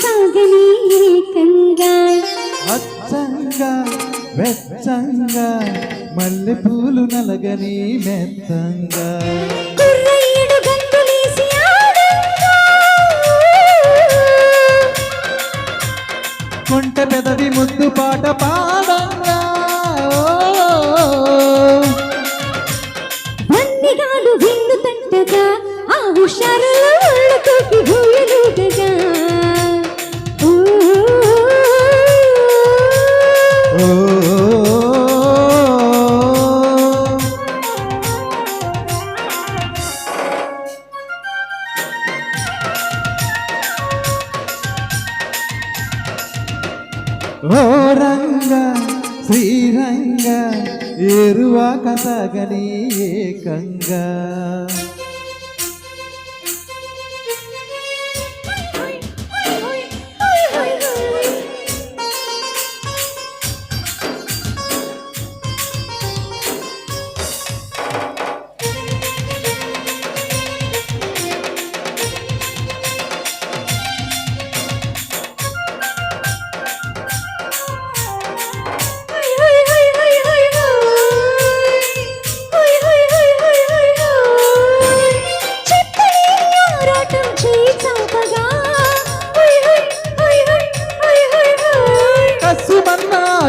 సాగని ఏకంగా అచ్చంగా వెచ్చంగా మల్లె పూలు నలగని మెత్తంగా కుర్రయ్యడు గంతులేసి ఆడంగా కొంట పెదవి ముద్దు పాట పాడంగా వన్నిగాలు విందు తట్టగా ఆ హుషారులో ఒళ్ళతోటి భూయలుగగా ఓ రంగ శ్రీరంగ ఏరువాక సాగని ఏకంగా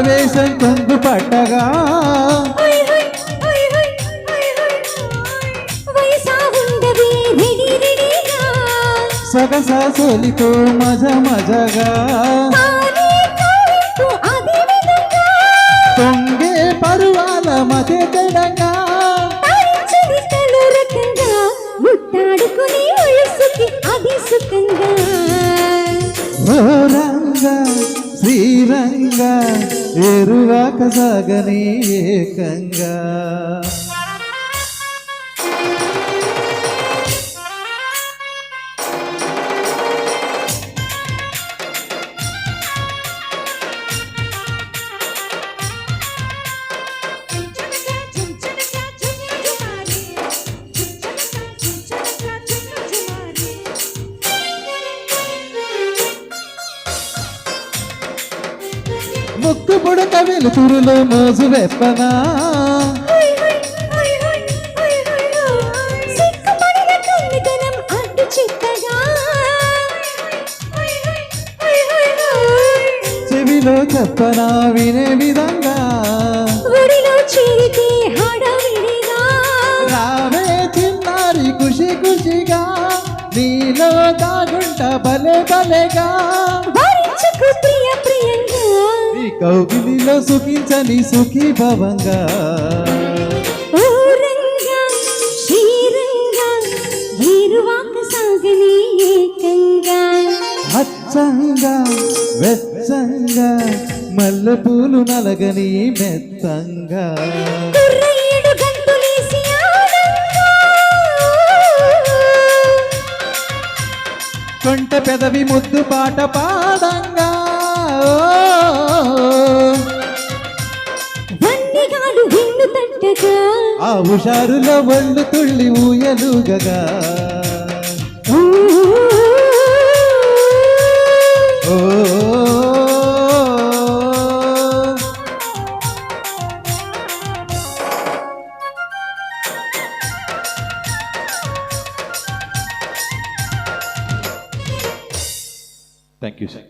వేషం కొంగు పట్టగా సగస సోలితో మజ మజగా తొంగే పరువాల మధ్య తెడంగా ముట్టాడుకుని వయసుకి అది సుఖంగా ఓ రంగ శ్రీరంగ ఏరువాక సాగని ఏకంగా ముక్కు పుడక వెలుతురులో మోజు వెప్పనా చెవిలో చెప్పనా వినే విధంగా రావే చిన్నారి ఖుషి ఖుషిగా నీలో దాగుంట భలే భలేగా కౌగిలిలో సుఖించని సుఖీ భవంగా అచ్చంగా వెచ్చంగా మల్లె పూలు నలగని మెత్తంగా కొంట పెదవి ముద్దు పాట పాడంగా ఆ హుషారులో ఒళ్ళు తుళ్ళి ఊయలుగగా థ్యాంక్ యూ సార్.